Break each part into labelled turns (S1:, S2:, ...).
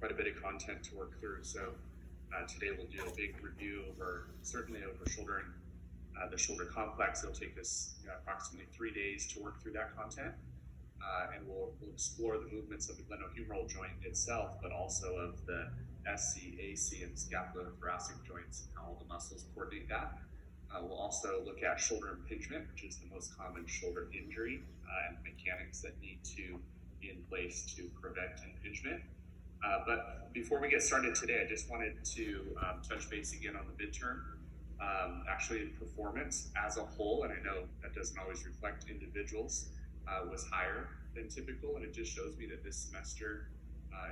S1: quite a bit of content to work through. So today we'll do a big review certainly over the shoulder complex. It'll take us approximately 3 days to work through that content. And we'll explore the movements of the glenohumeral joint itself, but also of the SC, AC, and scapulothoracic joints and how all the muscles coordinate that. We'll also look at shoulder impingement, which is the most common shoulder injury, and the mechanics that need to be in place to prevent impingement. But before we get started today, I just wanted to touch base again on the midterm. Actually, performance as a whole, and I know that doesn't always reflect individuals, was higher than typical, and it just shows me that this semester,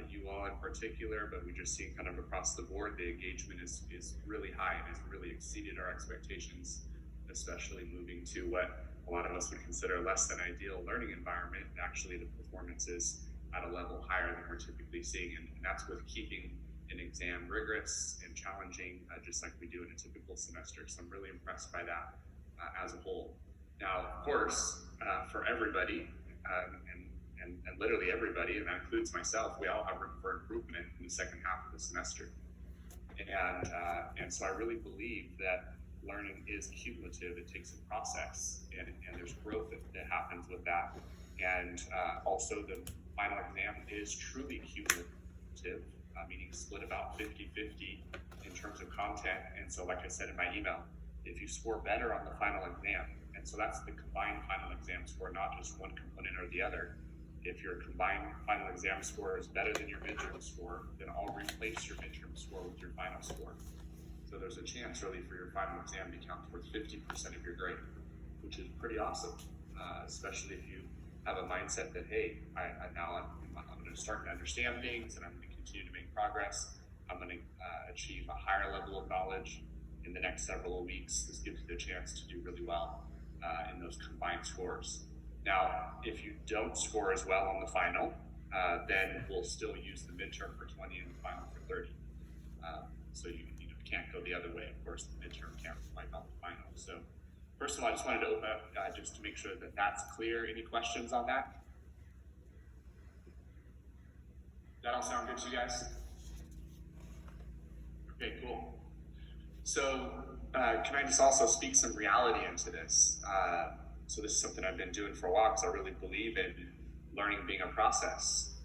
S1: you all in particular, but we just see kind of across the board, the engagement is really high and has really exceeded our expectations, especially moving to what a lot of us would consider less than ideal learning environment. Actually, the performance is at a level higher than we're typically seeing, and that's with keeping an exam rigorous and challenging, just like we do in a typical semester. So I'm really impressed by that as a whole. Now, of course, for everybody, and literally everybody, and that includes myself, we all have room for improvement in the second half of the semester. And so I really believe that learning is cumulative. It takes a process, and there's growth that happens with that. And also the final exam is truly cumulative, meaning split about 50-50 in terms of content. And so like I said in my email, if you score better on the final exam, and so that's the combined final exam score, not just one component or the other. If your combined final exam score is better than your midterm score, then I'll replace your midterm score with your final score. So there's a chance really for your final exam to count towards 50% of your grade, which is pretty awesome, especially if you have a mindset that, hey, I'm going to start to understand things, and I'm going to continue to make progress. I'm going to achieve a higher level of knowledge in the next several weeks. This gives you the chance to do really well in those combined scores. Now, if you don't score as well on the final, then we'll still use the midterm for 20 and the final for 30. So you can't go the other way. Of course, the midterm can't wipe out the final. So first of all, I just wanted to open up just to make sure that that's clear. Any questions on that? That all sound good to you guys? Okay, cool. So can I just also speak some reality into this? So this is something I've been doing for a while because I really believe in learning being a process,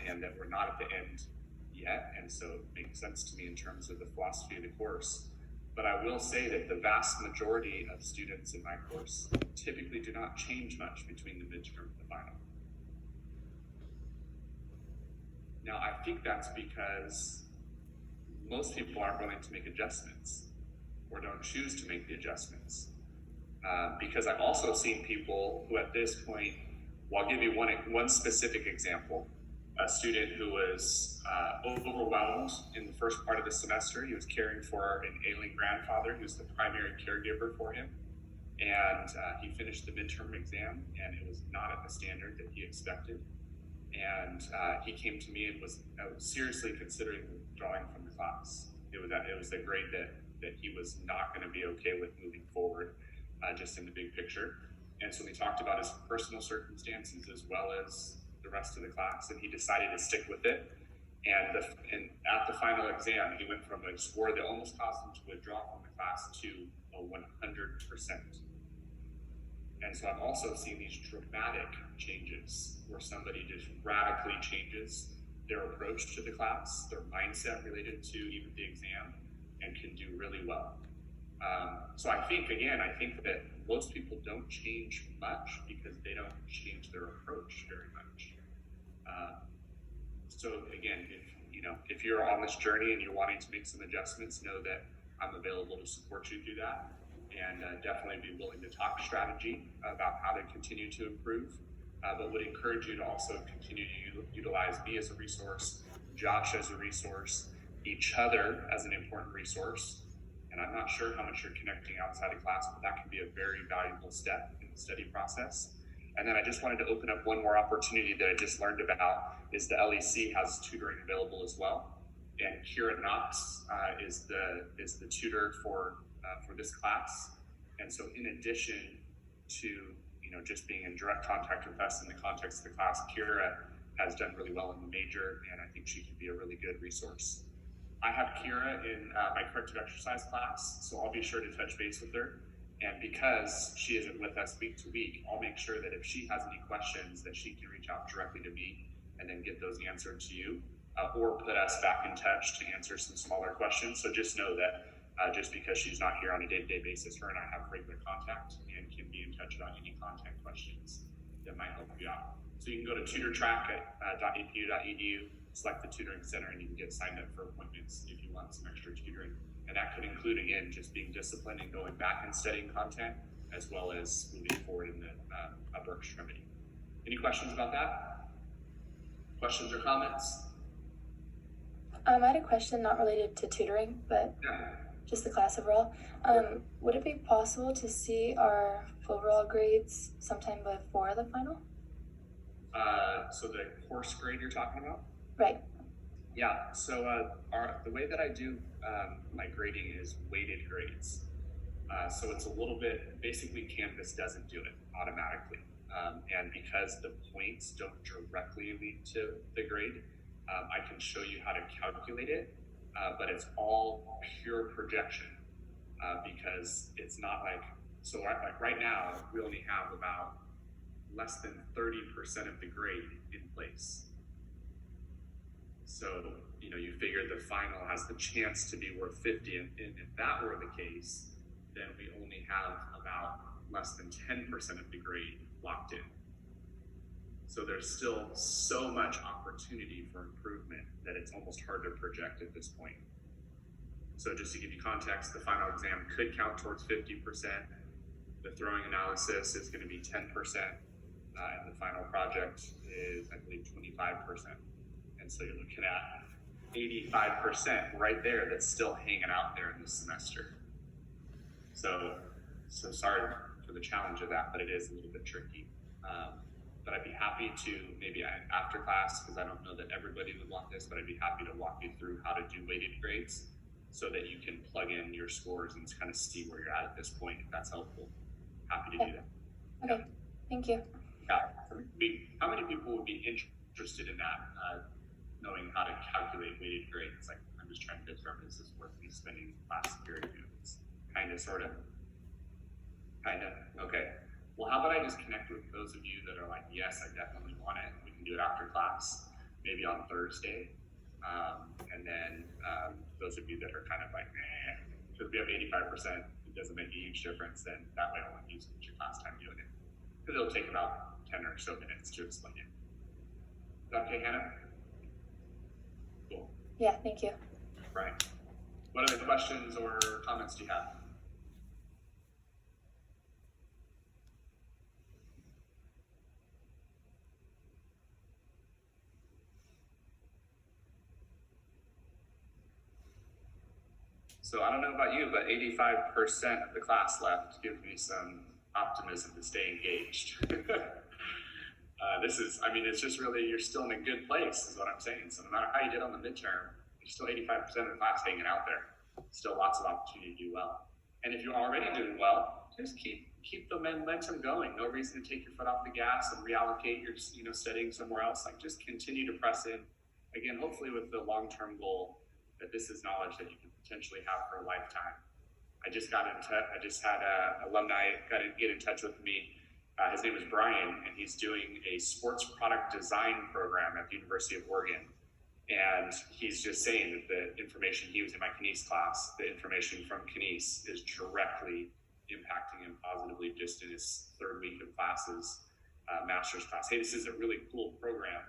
S1: and that we're not at the end yet. And so it makes sense to me in terms of the philosophy of the course. But I will say that the vast majority of students in my course typically do not change much between the midterm and the final. Now, I think that's because most people aren't willing to make adjustments or don't choose to make the adjustments. Because I've also seen people who at this point, well, I'll give you one specific example, a student who was overwhelmed in the first part of the semester. He was caring for an ailing grandfather who's the primary caregiver for him. And he finished the midterm exam, and it was not at the standard that he expected. And he came to me and was seriously considering withdrawing from the class. It was a grade that he was not going to be okay with moving forward, just in the big picture. And so we talked about his personal circumstances as well as the rest of the class, and he decided to stick with it. And at the final exam, he went from a score that almost caused him to withdraw from the class to a 100%. And so I've also seen these dramatic changes where somebody just radically changes their approach to the class, their mindset related to even the exam, and can do really well. So I think that most people don't change much because they don't change their approach very much. So again, if you're on this journey and you're wanting to make some adjustments, know that I'm available to support you through that, and definitely be willing to talk strategy about how to continue to improve, but would encourage you to also continue to utilize me as a resource, Josh as a resource, each other as an important resource. And I'm not sure how much you're connecting outside of class, but that can be a very valuable step in the study process. And then I just wanted to open up one more opportunity that I just learned about is the LEC has tutoring available as well. And Kira Knox is the tutor for this class. And so in addition to just being in direct contact with us in the context of the class, Kira has done really well in the major, and I think she could be a really good resource. I have Kira in my corrective exercise class, so I'll be sure to touch base with her. And because she isn't with us week to week, I'll make sure that if she has any questions that she can reach out directly to me and then get those answered to you, or put us back in touch to answer some smaller questions. So just know that just because she's not here on a day-to-day basis, her and I have regular contact and can be in touch about any content questions that might help you out. So you can go to tutortrack.apu.edu, select the tutoring center, and you can get signed up for appointments if you want some extra tutoring. And that could include, again, just being disciplined and going back and studying content, as well as moving forward in the upper extremity. Any questions about that? Questions or comments?
S2: I had a question not related to tutoring, but just the class overall. Would it be possible to see our overall grades sometime before the final?
S1: So the course grade you're talking about?
S2: Right.
S1: Yeah, so the way that I do my grading is weighted grades. So it's a little bit, basically Canvas doesn't do it automatically. And because the points don't directly lead to the grade, I can show you how to calculate it, but it's all pure projection because it's not like, so like right now, we only have about less than 30% of the grade in place. So, you know, you figure the final has the chance to be worth 50, and if that were the case, then we only have about less than 10% of the grade locked in. So there's still so much opportunity for improvement that it's almost hard to project at this point. So just to give you context, the final exam could count towards 50%. The throwing analysis is going to be 10%, and the final project is, I believe, 25%. And so you're looking at 85% right there that's still hanging out there in this semester. So sorry for the challenge of that, but it is a little bit tricky. But I'd be happy to, maybe after class, because I don't know that everybody would want this, but I'd be happy to walk you through how to do weighted grades so that you can plug in your scores and kind of see where you're at this point, if that's helpful. Happy to do that.
S2: Okay, thank you.
S1: Yeah. How many people would be interested in that, knowing how to calculate weighted grades? Like, I'm just trying to determine, is this worth me spending class period doing this? Kind of, sort of? Kind of? Okay. Well, how about I just connect with those of you that are like, yes, I definitely want it. We can do it after class, maybe on Thursday. And then those of you that are kind of like, because we have 85%, it doesn't make a huge difference, then that way I won't use your class time doing it. Because it'll take about 10 or so minutes to explain it. Is that okay, Hannah? Cool.
S2: Yeah, thank you.
S1: Right. What other questions or comments do you have? So I don't know about you, but 85% of the class left gives me some optimism to stay engaged. It's just really, you're still in a good place is what I'm saying. So no matter how you did on the midterm, you're still 85% of the class hanging out there. Still lots of opportunity to do well. And if you're already doing well, just keep the momentum going. No reason to take your foot off the gas and reallocate your studying somewhere else. Like, just continue to press in. Again, hopefully with the long-term goal that this is knowledge that you can potentially have for a lifetime. I just had an alumni get in touch with me. His name is Brian, and he's doing a sports product design program at the University of Oregon. And he's just saying that the information, he was in my Kines class, the information from Kines is directly impacting him positively just in his third week of classes, master's class. Hey, this is a really cool program.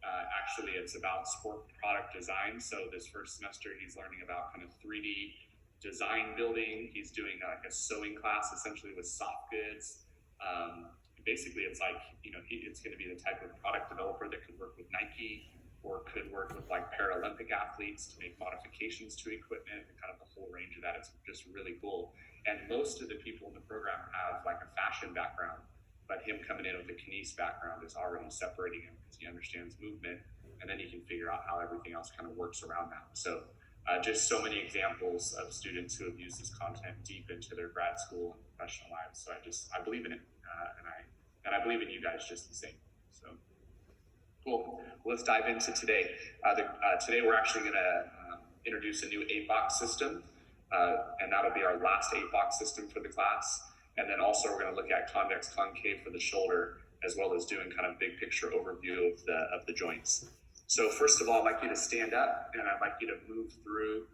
S1: Actually, it's about sport product design. So this first semester, he's learning about kind of 3D design building. He's doing like a sewing class, essentially with soft goods. Basically, it's like, it's going to be the type of product developer that could work with Nike or could work with like Paralympic athletes to make modifications to equipment, and kind of the whole range of that. It's just really cool. And most of the people in the program have like a fashion background, but him coming in with a Kines background is already separating him because he understands movement, and then he can figure out how everything else kind of works around that. So just so many examples of students who have used this content deep into their grad school and professional lives. So I believe in it, and I believe in you guys just the same. So Cool. Let's dive into today. Today we're actually going to introduce a new 8-box system, and that'll be our last 8-box system for the class. And then also we're going to look at convex concave for the shoulder, as well as doing kind of big picture overview of the joints. So first of all, I'd like you to stand up, and I'd like you to move through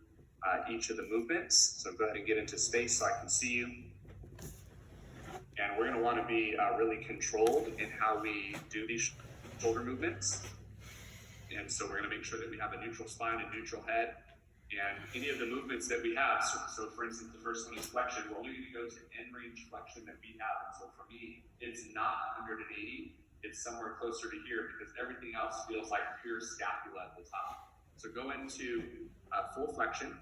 S1: each of the movements. So go ahead and get into space so I can see you. And we're going to want to be really controlled in how we do these shoulder movements. And so we're going to make sure that we have a neutral spine and neutral head. And any of the movements that we have, so for instance, the first one is flexion. We're only going to go to end range flexion that we have. And so for me, it's not 180. It's somewhere closer to here because everything else feels like pure scapula at the top. So go into full flexion.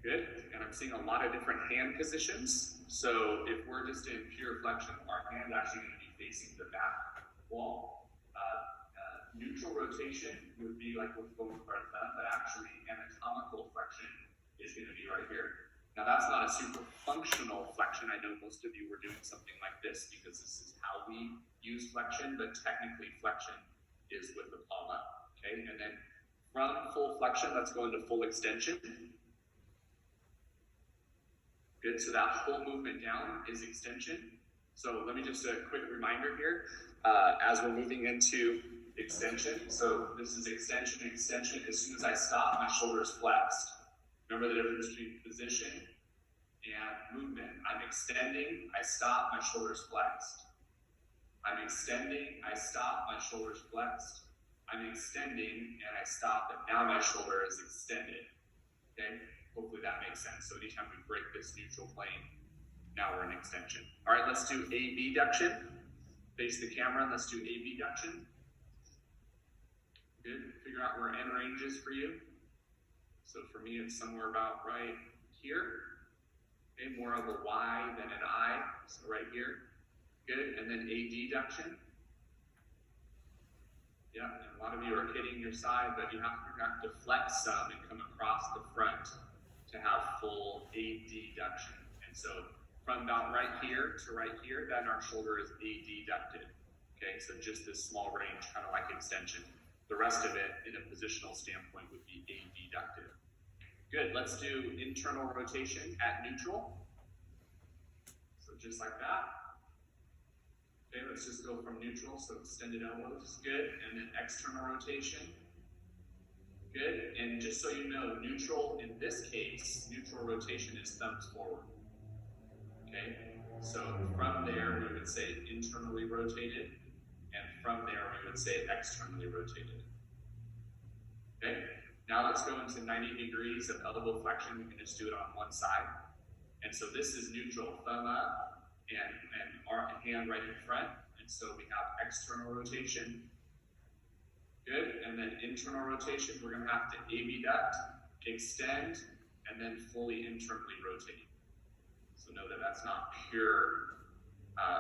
S1: Good. And I'm seeing a lot of different hand positions. So if we're just in pure flexion, our hand actually going to be facing the back wall. Neutral rotation would be like what's going with our thumb, but actually anatomical flexion is going to be right here. Now that's not a super functional flexion. I know most of you were doing something like this because this is how we use flexion, but technically flexion is with the palm up. Okay, and then from full flexion, let's go into full extension. Good, so that whole movement down is extension. So let me just a quick reminder here, as we're moving into extension. So this is extension, extension. As soon as I stop, my shoulder is flexed. Remember the difference between position and movement. I'm extending, I stop, my shoulder is flexed. I'm extending, I stop, my shoulder is flexed. I'm extending and I stop, and now my shoulder is extended. Okay? Hopefully that makes sense. So anytime we break this neutral plane, now we're in extension. All right, let's do abduction. Face the camera and let's do abduction. Good. Figure out where end range is for you. So for me, it's somewhere about right here. Okay, more of a Y than an I. So right here. Good. And then adduction. Yeah, and a lot of you are hitting your side, but you have to flex some and come across the front to have full adduction. And so from about right here to right here, then our shoulder is adducted. Okay, so just this small range, kind of like extension. The rest of it, in a positional standpoint, would be abductive. Good, let's do internal rotation at neutral. So just like that. Okay, let's just go from neutral, so extended elbows, good. And then external rotation. Good, and just so you know, neutral in this case, neutral rotation is thumbs forward. Okay, so from there we would say internally rotated, and from there we would say externally rotated. Okay, now let's go into 90 degrees of elbow flexion. We can just do it on one side. And so this is neutral, thumb up, and our hand right in front. And so we have external rotation. Good, and then internal rotation, we're going to have to abduct, extend, and then fully internally rotate. So know that that's not pure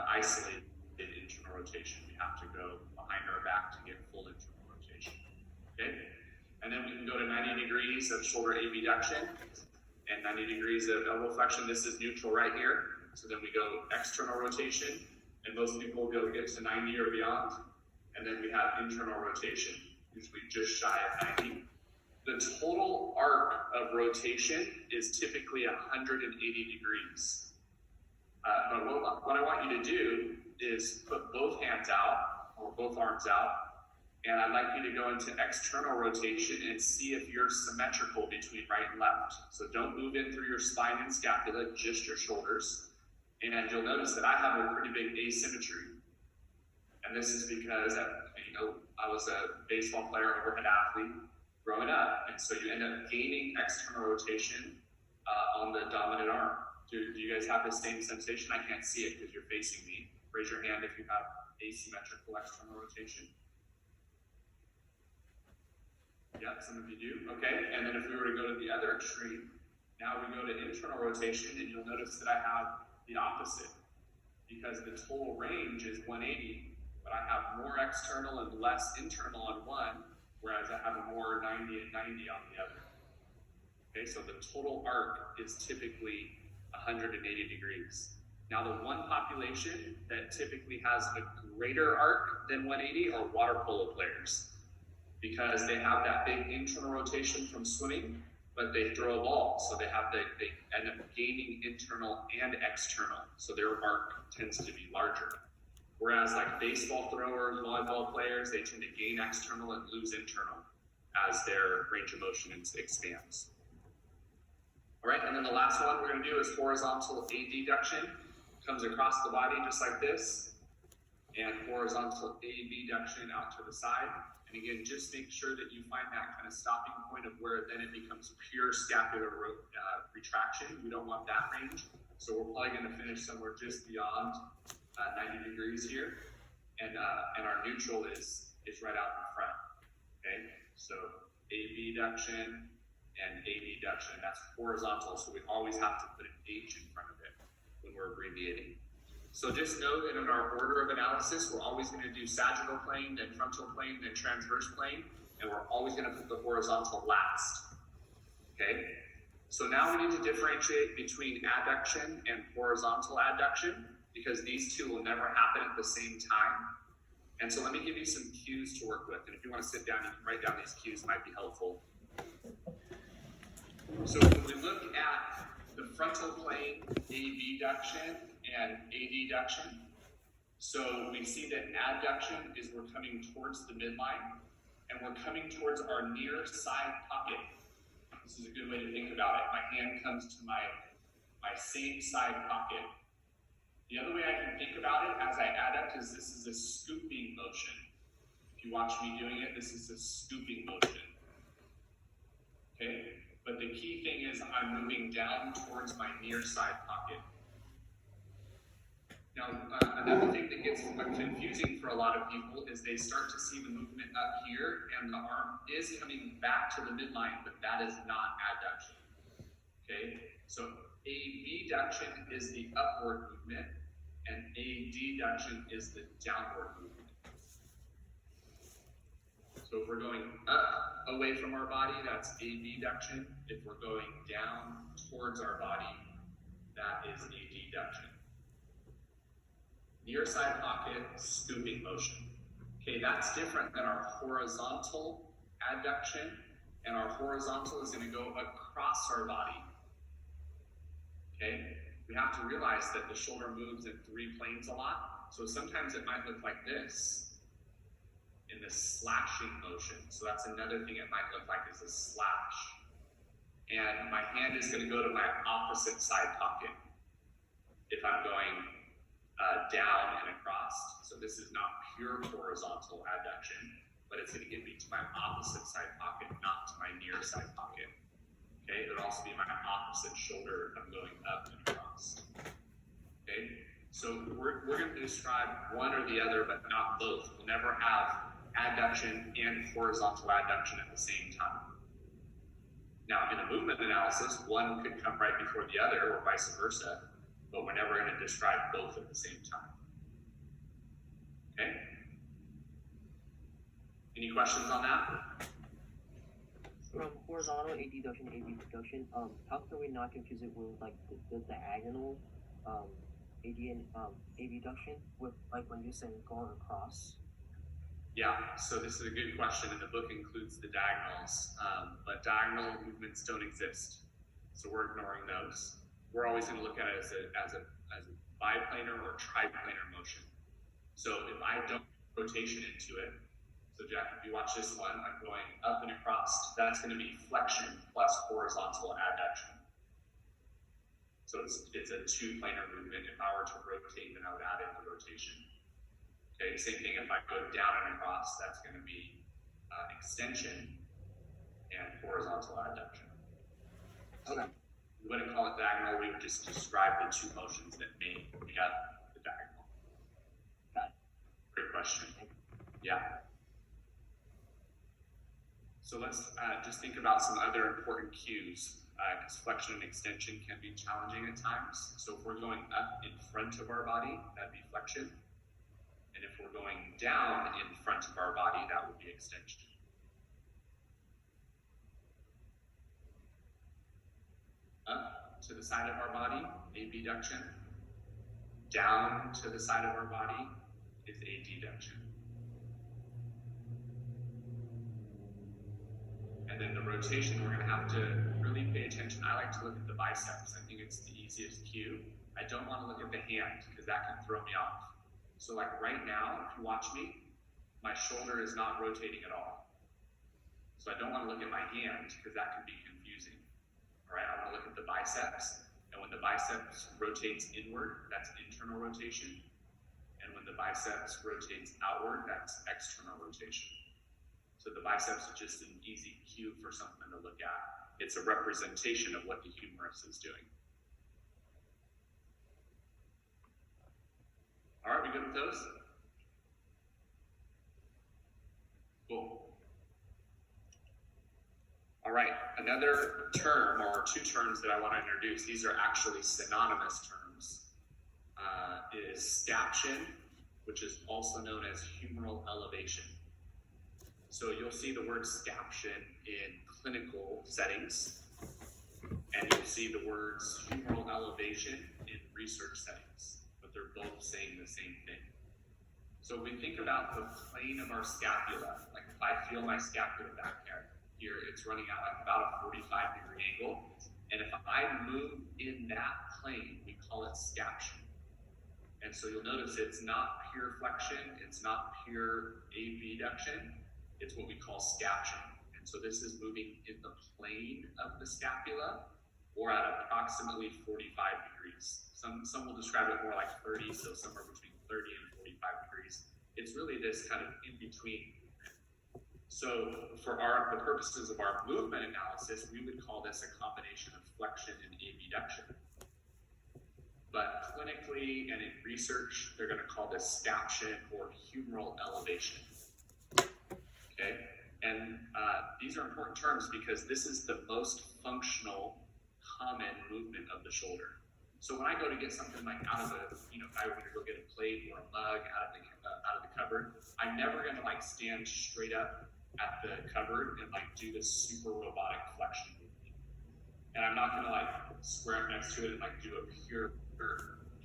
S1: isolated internal rotation. We have to go behind our back to get full internal rotation. Okay, and then we can go to 90 degrees of shoulder abduction and 90 degrees of elbow flexion. This is neutral right here. So then we go external rotation, and most people will be able to get to 90 or beyond. And then we have internal rotation, usually just shy of 90. The total arc of rotation is typically 180 degrees. But what I want you to do is put both hands out, or both arms out, and I'd like you to go into external rotation and see if you're symmetrical between right and left. So don't move in through your spine and scapula, just your shoulders. And you'll notice that I have a pretty big asymmetry. And this is because, I was a baseball player, overhead athlete growing up. And so you end up gaining external rotation on the dominant arm. Do you guys have the same sensation? I can't see it because you're facing me. Raise your hand if you have asymmetrical external rotation. Yeah, some of you do. Okay, and then if we were to go to the other extreme, now we go to internal rotation, and you'll notice that I have the opposite, because the total range is 180, but I have more external and less internal on one, whereas I have more 90 and 90 on the other. Okay, so the total arc is typically 180 degrees. Now, the one population that typically has a greater arc than 180 are water polo players, because they have that big internal rotation from swimming, but they throw a ball, so they end up gaining internal and external, so their arc tends to be larger. Whereas like baseball throwers, volleyball players, they tend to gain external and lose internal as their range of motion expands. All right, and then the last one we're going to do is horizontal adduction. Comes across the body just like this, and horizontal abduction out to the side. And again, just make sure that you find that kind of stopping point of where then it becomes pure scapular retraction. We don't want that range, so we're probably going to finish somewhere just beyond 90 degrees here, and our neutral is right out in front. Okay, so abduction and adduction, that's horizontal, so we always have to put an H in front of it when we're abbreviating. So just know that in our order of analysis, we're always going to do sagittal plane, then frontal plane, then transverse plane, and we're always going to put the horizontal last. Okay, so now we need to differentiate between adduction and horizontal adduction, because these two will never happen at the same time. And so let me give you some cues to work with. And if you want to sit down, you can write down these cues, might be helpful. So when we look at the frontal plane abduction and adduction, so we see that adduction is we're coming towards the midline, and we're coming towards our near side pocket. This is a good way to think about it. My hand comes to my same side pocket. The other way I can think about it as I adduct is this is a scooping motion. If you watch me doing it, this is a scooping motion. Okay, but the key thing is I'm moving down towards my near side pocket. Now, another thing that gets confusing for a lot of people is they start to see the movement up here, and the arm is coming back to the midline, but that is not adduction. Okay, so abduction is the upward movement, and adduction is the downward movement. So if we're going up away from our body, that's abduction. If we're going down towards our body, that is adduction. Near side pocket, scooping motion. Okay, that's different than our horizontal adduction, and our horizontal is going to go across our body. Okay, we have to realize that the shoulder moves in 3 planes a lot, so sometimes it might look like this in this slashing motion. So that's another thing it might look like, is a slash. And my hand is going to go to my opposite side pocket if I'm going down and across. So this is not pure horizontal adduction, but it's going to get me to my opposite side pocket, not to my near side pocket. Okay, it would also be my opposite shoulder if I'm going up and across. Okay, so we're going to describe one or the other, but not both. We'll never have adduction and horizontal adduction at the same time. Now, in a movement analysis, one could come right before the other, or vice versa, but we're never going to describe both at the same time. Okay? Any questions on that?
S3: From horizontal adduction and abduction, how can we not confuse it with like the diagonal abduction with like when you're saying going across?
S1: Yeah, so this is a good question, and the book includes the diagonals, but diagonal movements don't exist, so we're ignoring those. We're always going to look at it as a biplanar or triplanar motion. So if I don't put rotation into it, so Jack, if you watch this one, I'm going up and across. That's going to be flexion plus horizontal adduction. So it's a 2-planar movement. If I were to rotate, then I would add in the rotation. Okay, same thing if I go down and across, that's going to be extension and horizontal adduction. Okay. We wouldn't call it diagonal, we would just describe the 2 motions that make up the diagonal.
S3: Got it.
S1: Great question. Yeah. So let's just think about some other important cues, because flexion and extension can be challenging at times. So if we're going up in front of our body, that'd be flexion. And if we're going down in front of our body, that would be extension. Up to the side of our body, abduction. down to the side of our body is adduction. And then the rotation, we're going to have to really pay attention. I like to look at the biceps. I think it's the easiest cue. I don't want to look at the hand because that can throw me off. So like right now, if you watch me, my shoulder is not rotating at all. So I don't want to look at my hand because that can be confusing. All right, I want to look at the biceps. And when the biceps rotates inward, that's internal rotation. And when the biceps rotates outward, that's external rotation. So the biceps is just an easy cue for something to look at. It's a representation of what the humerus is doing. All right, we good with those? Cool. All right, another term or two terms that I want to introduce, these are actually synonymous terms, is scaption, which is also known as humeral elevation. So you'll see the word scaption in clinical settings, and you'll see the words humeral elevation in research settings, but they're both saying the same thing. So when we think about the plane of our scapula, like if I feel my scapula back here, it's running out like about a 45-degree angle, and if I move in that plane, we call it scaption. And so you'll notice it's not pure flexion, it's not pure abduction, it's what we call scaption. And so this is moving in the plane of the scapula or at approximately 45 degrees. Some will describe it more like 30, so somewhere between 30 and 45 degrees. It's really this kind of in between. So for the purposes of our movement analysis, we would call this a combination of flexion and abduction. But clinically and in research, they're going to call this scaption or humeral elevation. Okay, and these are important terms because this is the most functional, common movement of the shoulder. So when I go to get something like out of if I were to go get a plate or a mug out of the cupboard, I'm never going to like stand straight up at the cupboard and like do this super robotic flexion movement. And I'm not going to like square up next to it and like do a pure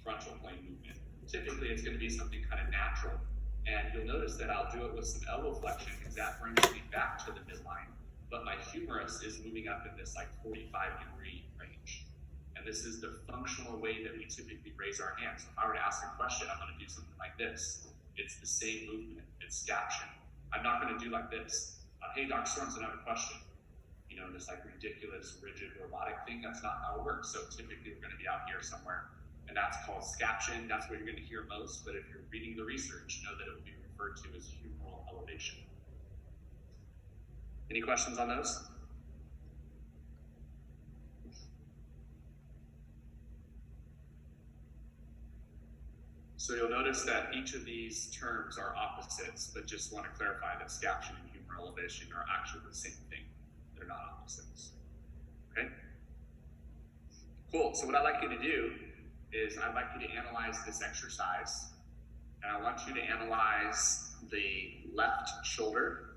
S1: frontal plane movement. Typically, it's going to be something kind of natural. And you'll notice that I'll do it with some elbow flexion because that brings me back to the midline. But my humerus is moving up in this like 45-degree range. And this is the functional way that we typically raise our hands. So if I were to ask a question, I'm going to do something like this. It's the same movement. It's scaption. I'm not going to do like this. Hey, Dr. Sorensen, I have a question. This like ridiculous, rigid, robotic thing, that's not how it works. So typically we're going to be out here somewhere. And that's called scaption. That's what you're going to hear most. But if you're reading the research, know that it will be referred to as humeral elevation. Any questions on those? So you'll notice that each of these terms are opposites, but just want to clarify that scaption and humeral elevation are actually the same thing. They're not opposites. Okay? Cool. So what I'd like you to do is I'd like you to analyze this exercise, and I want you to analyze the left shoulder,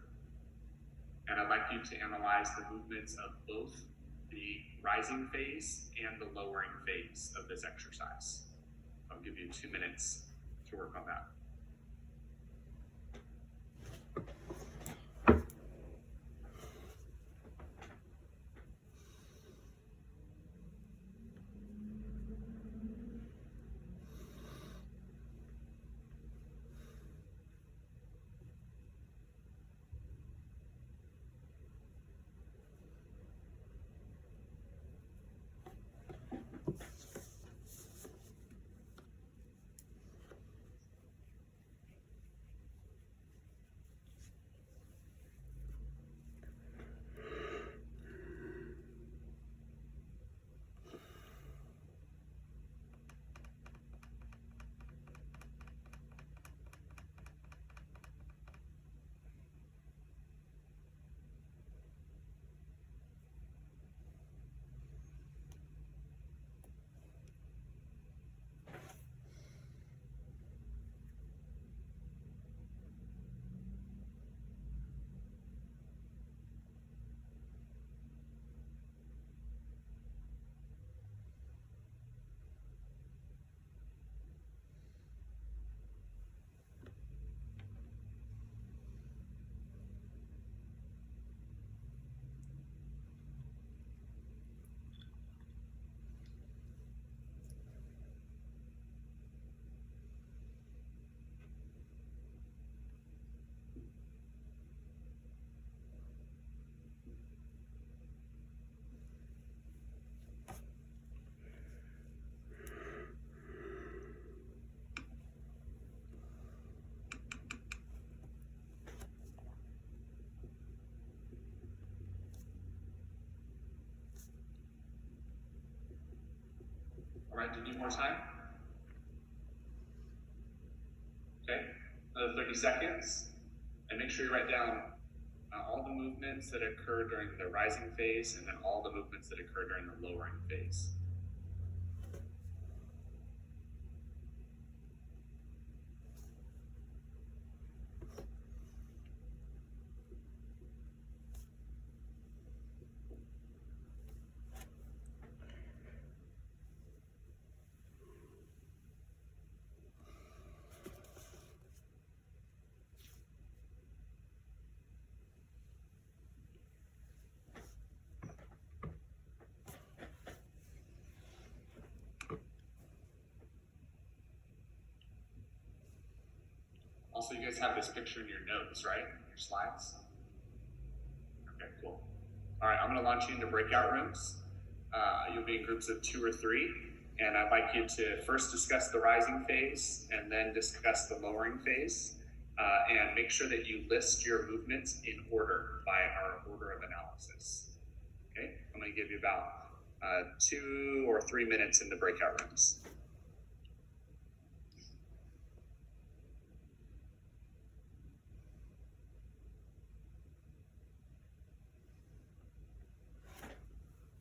S1: and I'd like you to analyze the movements of both the rising phase and the lowering phase of this exercise. I'll give you 2 minutes to work on that. Right, do you need more time? Okay, another 30 seconds. And make sure you write down all the movements that occur during the rising phase and then all the movements that occur during the lowering phase. Also, you guys have this picture in your notes, right? Your slides? Okay, cool. All right, I'm gonna launch you into breakout rooms. You'll be in groups of 2 or 3, and I'd like you to first discuss the rising phase and then discuss the lowering phase. And make sure that you list your movements in order by our order of analysis. Okay, I'm gonna give you about 2 or 3 minutes in the breakout rooms.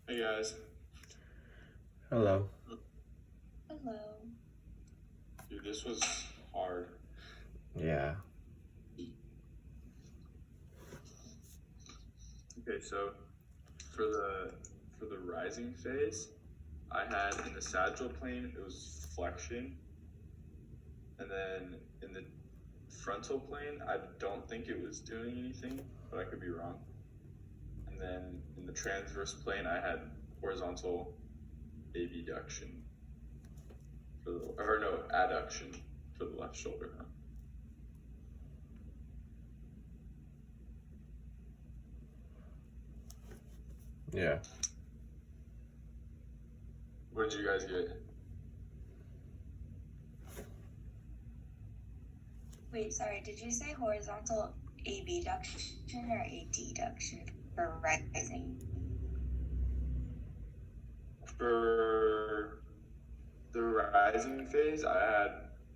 S1: Hey guys.
S4: Hello.
S2: Hello.
S1: Dude, this was hard.
S4: Yeah.
S5: Okay, so for the rising phase, I had in the sagittal plane it was flexion, and then in the frontal plane I don't think it was doing anything, but I could be wrong. And then in the transverse plane I had horizontal abduction adduction for the left shoulder. Huh?
S4: Yeah.
S5: What did you guys get?
S6: Wait, sorry, did you say horizontal abduction or adduction for rising?
S5: For the rising phase, I had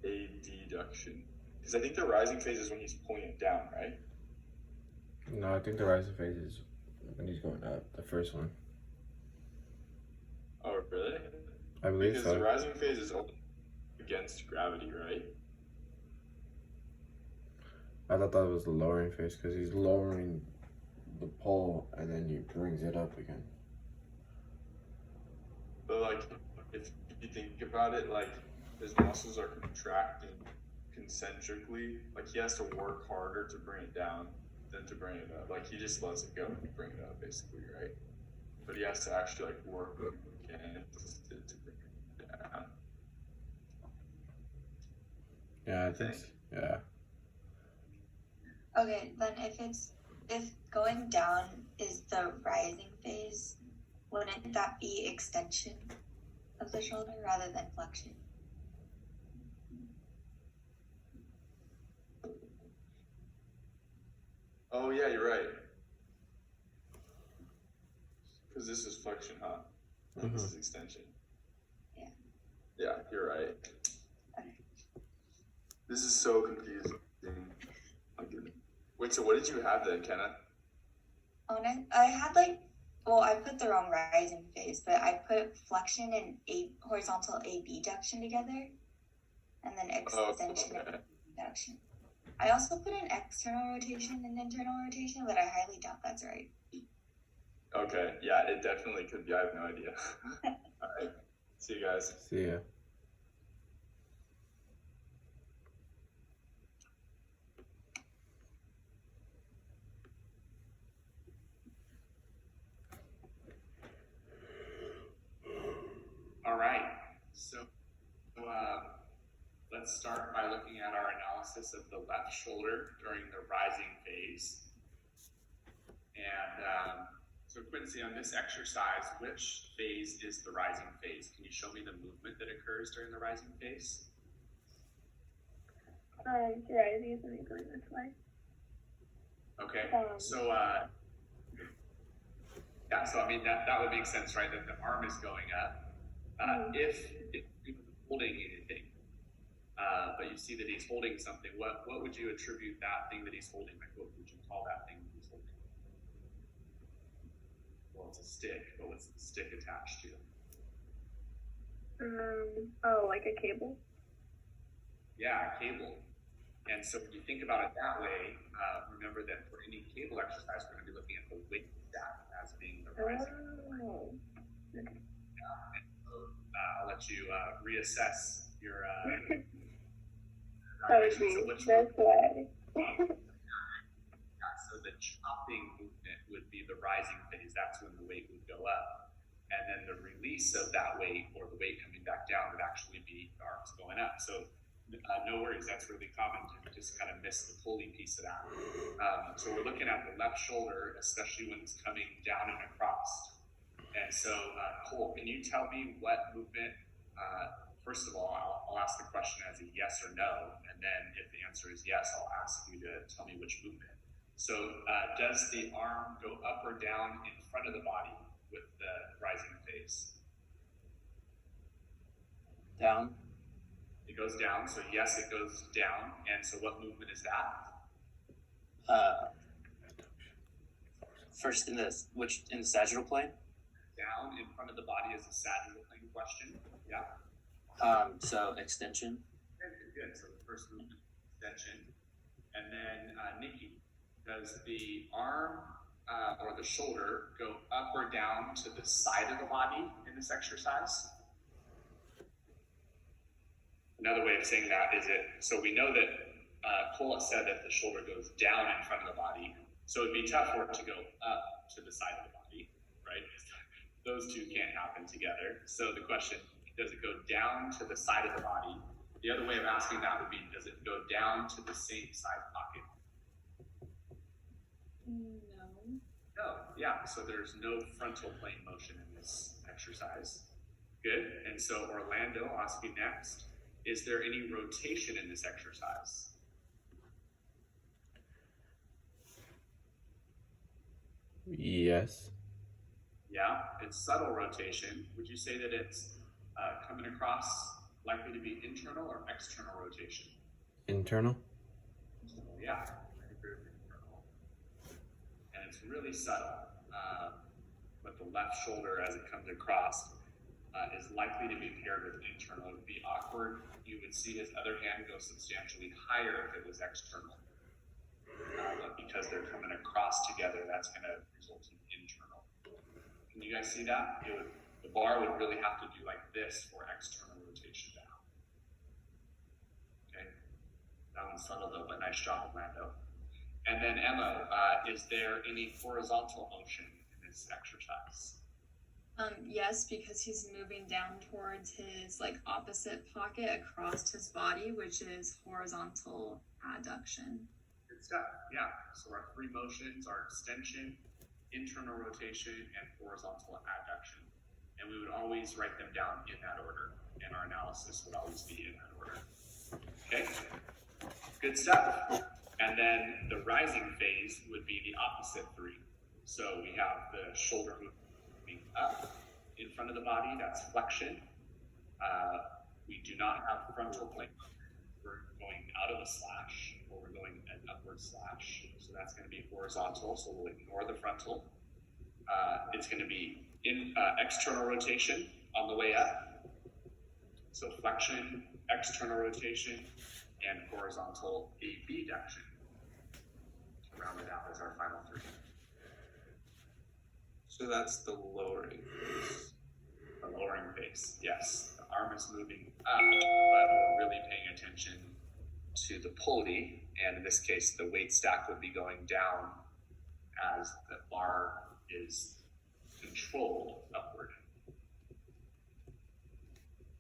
S5: a deduction. Because I think the rising phase is when he's pulling it down, right?
S4: No, I think the rising phase is when he's going up. The first one.
S5: Oh, really?
S4: I believe
S5: Because
S4: so.
S5: the rising phase is only against gravity, right?
S4: I thought that was the lowering phase because he's lowering the pole and then he brings it up again.
S5: But like, if you think about it, like his muscles are contracting concentrically. Like he has to work harder to bring it down than to bring it up. Like he just lets it go and bring it up, basically, right? But he has to actually like work again to bring it down.
S4: Yeah, I think. Yeah.
S6: Okay, then if going down is the rising phase, wouldn't that be extension of the shoulder rather than flexion?
S5: Oh yeah, you're right. Because this is flexion, huh? And this is extension.
S6: Yeah.
S5: Yeah, you're right.
S6: Okay.
S5: This is so confusing. Wait, so what did you have then, Kenna?
S6: I had I put the wrong rising phase, but I put flexion and horizontal abduction together, and then extension and abduction. I also put an external rotation and internal rotation, but I highly doubt that's right.
S5: Okay, yeah, it definitely could be. I have no idea. Alright, see you guys.
S4: See ya.
S1: All right, so let's start by looking at our analysis of the left shoulder during the rising phase. And so Quincy, on this exercise, which phase is the rising phase? Can you show me the movement that occurs during the rising phase?
S7: Rising is when you're going this way.
S1: Okay, so yeah, so I mean that would make sense, right? That the arm is going up, If he was holding anything, but you see that he's holding something, what would you attribute that thing that he's holding? Like, what would you call that thing that he's holding? Well, it's a stick, but what's the stick attached to?
S7: Oh, like a cable?
S1: Yeah, a cable. And so when you think about it that way, remember that for any cable exercise, we're going to be looking at the weight stack as being the rising.
S7: Oh.
S1: I'll let you reassess your.
S7: That was
S1: evaluation.
S7: me.
S1: So which
S7: That's why.
S1: so the chopping movement would be the rising phase. That's when the weight would go up. And then the release of that weight, or the weight coming back down, would actually be the arms going up. So no worries, that's really common to just kind of miss the pulley piece of that. So we're looking at the left shoulder, especially when it's coming down and across. And so, Cole, can you tell me what movement, first of all, I'll ask the question as a yes or no, and then if the answer is yes, I'll ask you to tell me which movement. So does the arm go up or down in front of the body with the rising phase?
S8: Down.
S1: It goes down, so yes, it goes down. And so what movement is that?
S8: First in the sagittal plane.
S1: Down in front of the body is a sagittal plane question. Yeah.
S8: So extension.
S1: Good. So the first movement is extension. And then Nikki, does the arm or the shoulder go up or down to the side of the body in this exercise? Another way of saying that is so we know that Cole said that the shoulder goes down in front of the body, so it'd be tough for it to go up to the side of the body, right? Those two can't happen together. So the question, does it go down to the side of the body? The other way of asking that would be, does it go down to the same side pocket? No, yeah, so there's no frontal plane motion in this exercise. Good, and so Orlando, I'll ask you next. Is there any rotation in this exercise?
S4: Yes.
S1: Yeah, it's subtle rotation. Would you say that it's coming across likely to be internal or external rotation?
S4: Internal.
S1: Yeah, I agree with internal. And it's really subtle. But the left shoulder, as it comes across, is likely to be paired with internal. It would be awkward. You would see his other hand go substantially higher if it was external. But because they're coming across together, that's going to result in internal. Can you guys see that? The bar would really have to do like this for external rotation down. Okay, that one's subtle though, but nice job, Orlando. And then Emma, is there any horizontal motion in this exercise?
S9: Yes, because he's moving down towards his opposite pocket across his body, which is horizontal adduction.
S1: Good stuff. Yeah. So our three motions are extension, internal rotation, and horizontal adduction. And we would always write them down in that order, and our analysis would always be in that order. Okay? Good stuff. And then the rising phase would be the opposite three. So we have the shoulder movement up in front of the body, that's flexion. We do not have frontal plane. We're going out of a slash, or we're going an upward slash. So that's going to be horizontal, so we'll ignore the frontal. It's going to be in external rotation on the way up. So flexion, external rotation, and horizontal abduction. To round it out as our final three.
S5: So that's the lowering phase.
S1: The lowering phase, yes. The arm is moving up, but we're really paying attention to the pulley, and in this case, the weight stack would be going down as the bar is controlled upward.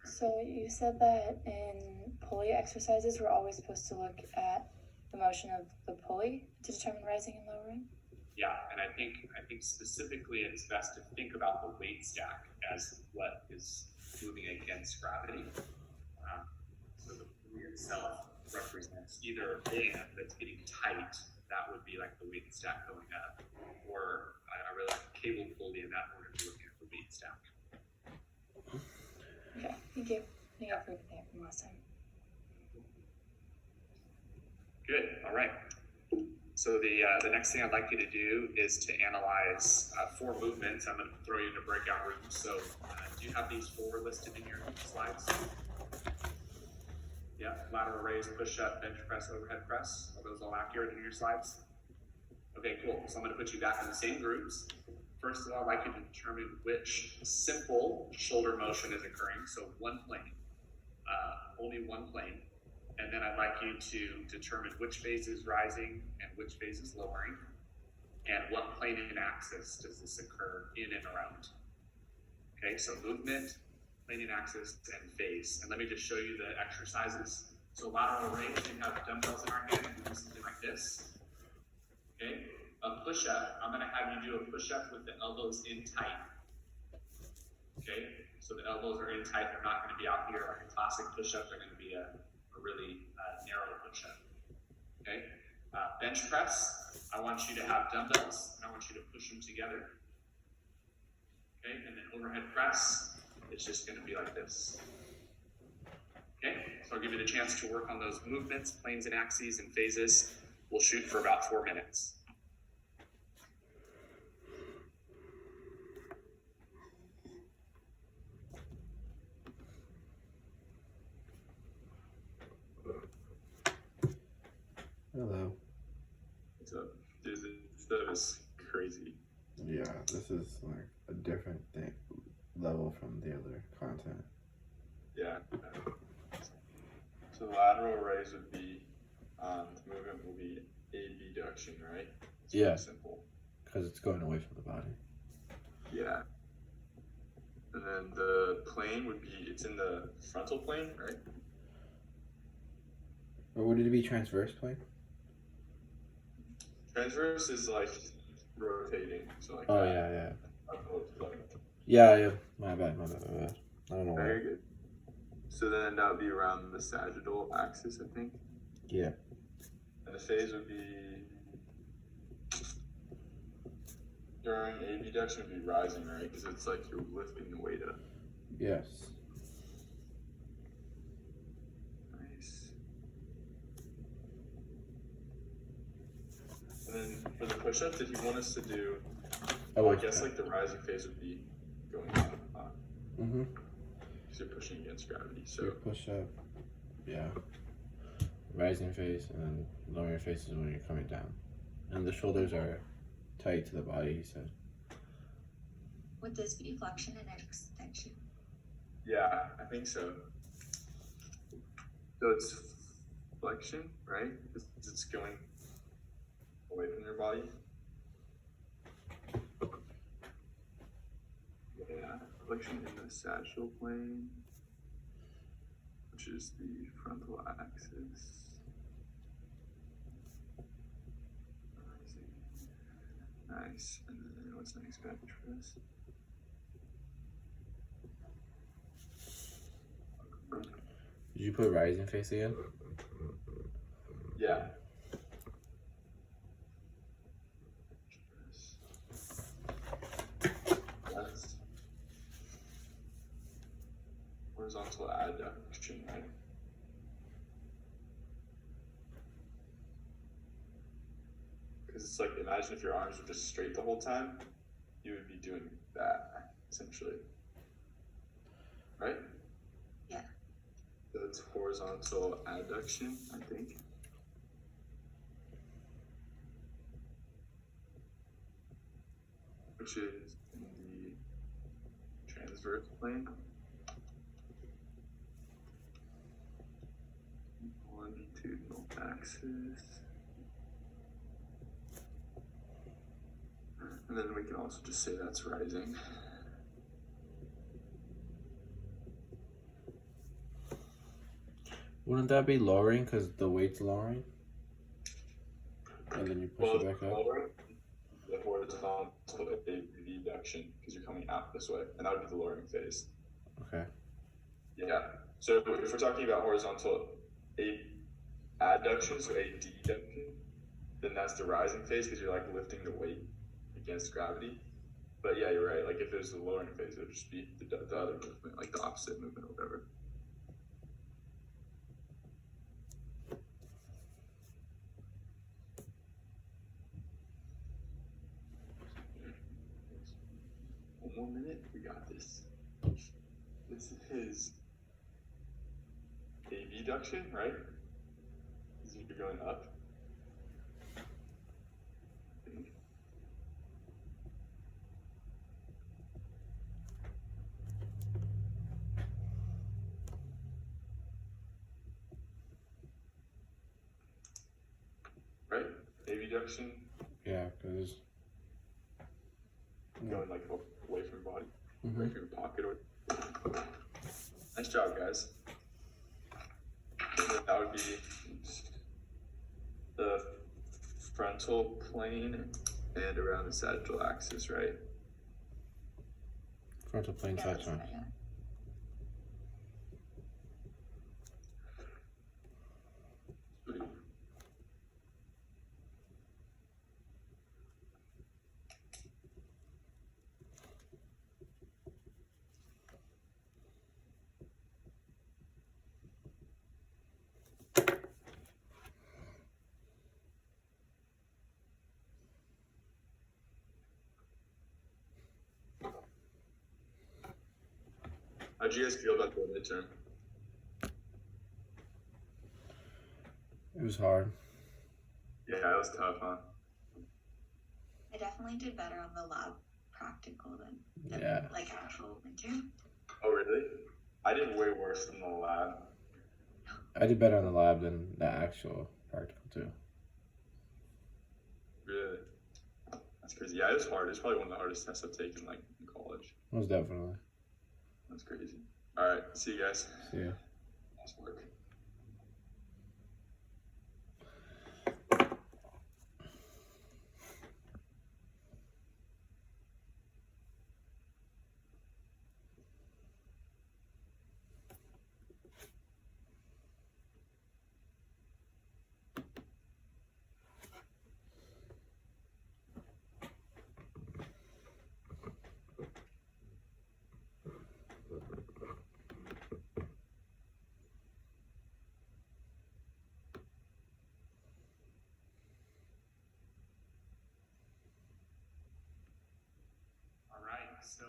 S2: So you said that in pulley exercises, we're always supposed to look at the motion of the pulley to determine rising and lowering?
S1: Yeah, and I think specifically it's best to think about the weight stack as what is moving against gravity. So the pulley itself represents either a band that's getting tight, that would be like the weight stack going up, or I really like a cable pulley in that order to look at the weight stack.
S2: Thank you. I think I've heard that from last time.
S1: Good. All right. So the next thing I'd like you to do is to analyze 4 movements. I'm going to throw you into breakout rooms. So do you have these 4 listed in your slides? Yeah. Lateral raise, push up, bench press, overhead press. Are those all accurate in your slides? Okay, cool. So I'm going to put you back in the same groups. First of all, I'd like you to determine which simple shoulder motion is occurring. So one plane, only one plane. And then I'd like you to determine which phase is rising and which phase is lowering, and what plane and axis does this occur in and around. Okay, so movement, plane and axis, and phase. And let me just show you the exercises. So lateral raise, we have dumbbells in our hand, we do something like this. Okay, a push-up, I'm gonna have you do a push-up with the elbows in tight. Okay, so the elbows are in tight, they're not gonna be out here like a classic push-up, they're gonna be a really narrow push-up. Okay, bench press, I want you to have dumbbells, and I want you to push them together. Okay, and then overhead press, it's just gonna be like this. Okay, so I'll give you the chance to work on those movements, planes and axes and phases. We'll shoot for about 4 minutes.
S4: Hello.
S5: What's up? Dude, this stuff is crazy.
S4: Yeah, this is like a different thing, level from the other content.
S5: Yeah. So lateral raise would be, the movement will be abduction, right? It's
S4: Yeah.
S5: pretty simple.
S4: Because it's going away from the body.
S5: Yeah. And then the plane would be, it's in the frontal plane, right?
S4: Or would it be transverse plane?
S5: Transverse is like rotating. So like
S4: Oh,
S5: that.
S4: yeah.
S5: Like,
S4: Yeah. My bad. I don't know
S5: very
S4: why.
S5: good. So then that would be around the sagittal axis, I think.
S4: Yeah.
S5: And the phase would be during abduction would be rising, right? Because it's like you're lifting the weight up.
S4: Yes.
S5: Nice. And then for the push-ups, if you want us to do, I guess like the rising phase would be going up,
S4: Mm-hmm.
S5: because you're pushing against gravity.
S4: So
S5: So
S4: push up. Yeah. Rising face and then lowering face is when you're coming down. And the shoulders are tight to the body, he said.
S6: Would this be flexion and extension?
S5: yeah, I think so. So it's flexion, right? It's going away from your body. Yeah, flexion in the sagittal plane, which is the frontal axis. Nice. And then what's next? Bench press.
S4: Did you put rising face again?
S5: Yeah. That's horizontal adduction, right? Because it's like, imagine if your arms were just straight the whole time, you would be doing that, essentially. Right?
S6: Yeah.
S5: So it's horizontal adduction, I think. Which is in the transverse plane. Longitudinal axis. And then we can also just say that's rising.
S4: Wouldn't that be lowering because the weight's lowering? And then you push it back up?
S5: Lower, the horizontal abduction, because you're coming out this way, and that would be the lowering phase.
S4: Okay.
S5: Yeah. So if we're talking about horizontal adduction, so adduction, then that's the rising phase because you're like lifting the weight against gravity. But yeah, you're right. Like if there's a lowering phase, it would just be the other movement, like the opposite movement or whatever. One more minute, we got this. This is abduction, right? This is you're going up. Right? Abduction
S4: Yeah, because
S5: going like away from your body,
S4: Mhm.
S5: away from your pocket. Or nice job, guys. And that would be the frontal plane and around the sagittal axis, right?
S4: frontal plane
S6: Yeah,
S4: touch
S6: that's
S4: on.
S6: right, yeah.
S5: Sweet. How'd you guys feel about the midterm?
S4: It was hard.
S5: Yeah, it was tough, huh?
S6: I definitely did better on the lab practical than
S4: Yeah.
S6: like actual midterm.
S5: Oh, really? I did way worse than the lab.
S4: I did better on the lab than the actual practical too.
S5: Really? That's crazy. Yeah, it was hard. It's probably one of the hardest tests I've taken, like, in college.
S4: Most definitely.
S5: That's crazy. Alright, see you guys.
S4: See ya.
S5: Nice work.
S1: So,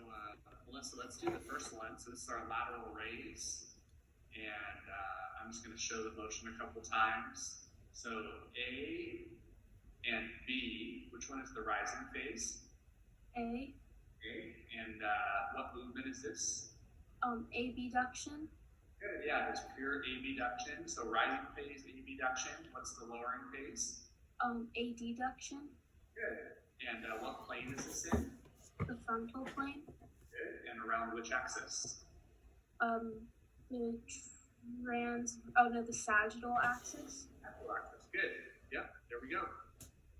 S1: Melissa, let's do the first one. So this is our lateral raise. And I'm just going to show the motion a couple times. So A and B, which one is the rising phase?
S7: A.
S1: A. And what movement is this?
S7: Abduction.
S1: Good. Yeah, it's pure abduction. So rising phase, abduction. What's the lowering phase?
S7: Adduction.
S1: Good. And what plane is this in?
S7: The frontal plane.
S1: Good. And around which axis?
S7: The the sagittal axis.
S1: Sagittal axis. Good. Yeah, there we go.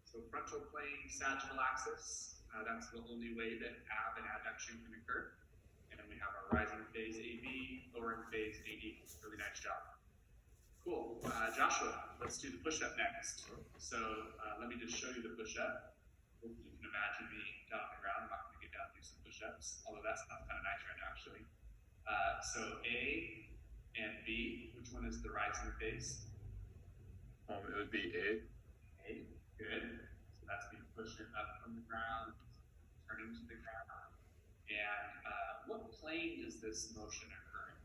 S1: So frontal plane, sagittal axis. That's the only way that ab and adduction can occur. And then we have our rising phase AB, lowering phase AD. Really nice job. Cool. Joshua, let's do the push-up next. So let me just show you the push-up. You can imagine me down on the ground. I'm not going to get down and do some push-ups, although that sounds kind of nice right now, actually. So A and B, which one is the rising phase?
S5: It would be A.
S1: A. Good. So that's being pushed up from the ground, turning to the ground. And what plane is this motion occurring?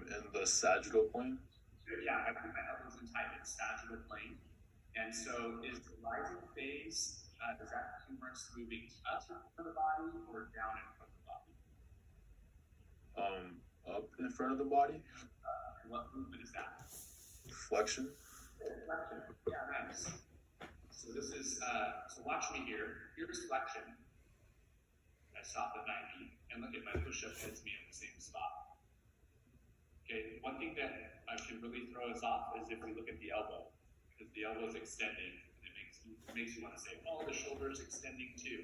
S5: In the sagittal plane.
S1: So, yeah, I put my elbows in tight. It's sagittal plane. And so is the rising phase, does that humerus moving up in front of the body or down in front of the body?
S5: Up in front of the body.
S1: And what movement is that?
S5: Flexion.
S1: Flexion. Yeah, nice. So this is, so watch me here. Here's flexion. I stop at 90, and look at my push-up hits me in the same spot. Okay, one thing that can really throw us off is if we look at the elbow, because the elbow is extending, and it makes you want to say, oh, the shoulder's extending too.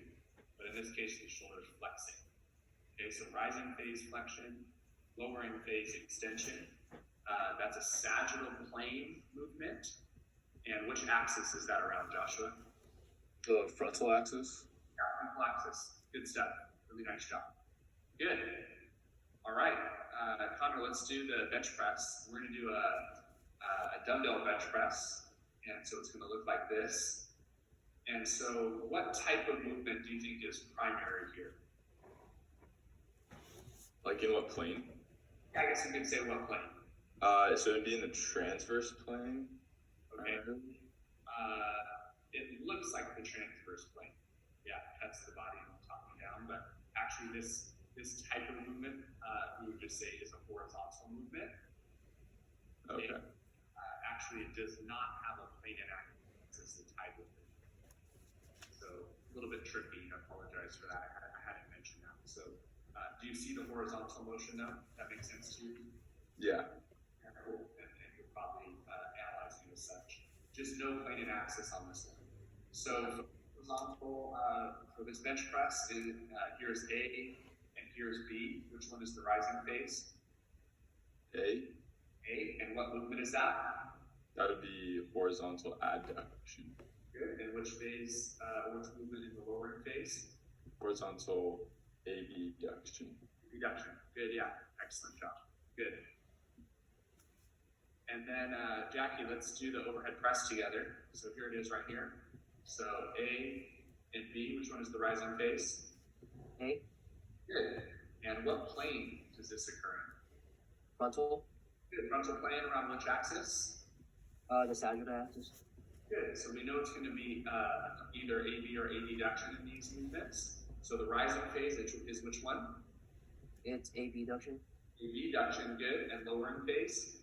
S1: But in this case, the shoulder's flexing. Okay, so rising phase flexion, lowering phase extension. That's a sagittal plane movement. And which axis is that around, Joshua?
S5: The frontal axis.
S1: frontal axis. Good stuff. Really nice job. Good. All right, Connor, let's do the bench press. We're gonna do a dumbbell bench press, and so it's gonna look like this. And so, what type of movement do you think is primary here?
S5: Like in what plane?
S1: I guess you could say what plane.
S5: So it'd be in the transverse plane.
S1: Okay. It looks like the transverse plane. Yeah, that's the body and top and down. But actually, this type of movement, we would just say is a horizontal movement.
S5: Okay.
S1: Actually, it does not have a plane and axis. The type of movement. So a little bit tricky. I apologize for that. I hadn't mentioned that. So, do you see the horizontal motion now? That makes sense to you?
S5: Yeah.
S1: Cool. And you're probably analyzing as such. Just no plane and axis on this one. So horizontal for this bench press, here's A and here's B. Which one is the rising phase?
S5: A.
S1: A. And what movement is that?
S5: That would be horizontal adduction.
S1: Good. And which phase? Which movement in the lowering phase?
S5: Horizontal abduction.
S1: Reduction. Good. Yeah. Excellent job. Good. And then Jackie, let's do the overhead press together. So here it is right here. So A and B, which one is the rising phase?
S3: A.
S1: Good. And what plane does this occur in?
S3: Frontal.
S1: Good. Frontal plane around which axis?
S3: The sagittal axis.
S1: Good. So we know it's going to be either AB or AD duction in these movements. So the rising phase is which one?
S3: It's AB duction.
S1: AB duction. Good. And lowering phase?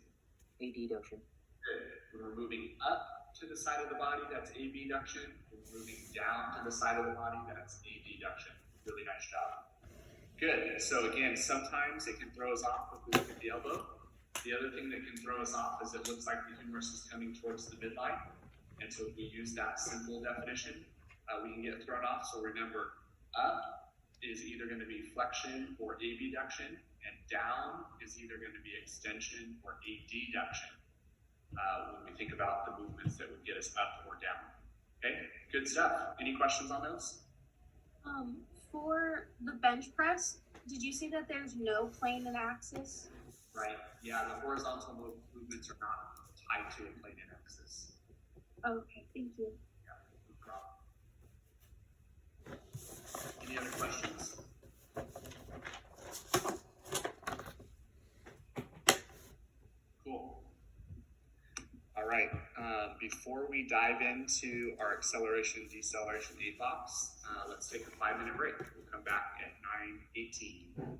S3: AD duction.
S1: Good. When we're moving up to the side of the body, that's AB duction. When we're moving down to the side of the body, that's AD duction. Really nice job. Good. So again, sometimes it can throw us off if we look at the elbow. The other thing that can throw us off is it looks like the humerus is coming towards the midline. And so if we use that simple definition, we can get thrown off. So remember, up is either going to be flexion or abduction, and down is either going to be extension or adduction. When we think about the movements that would get us up or down. Okay, good stuff. Any questions on those?
S7: For the bench press, did you see that there's no plane and axis?
S1: Right. Yeah, the horizontal movements are not tied to a plane and axis.
S7: Okay, thank you.
S1: Yeah, no problem. Any other questions? Cool. All right. Before we dive into our acceleration deceleration APOCs, let's take a 5-minute break. We'll come back at 9:18.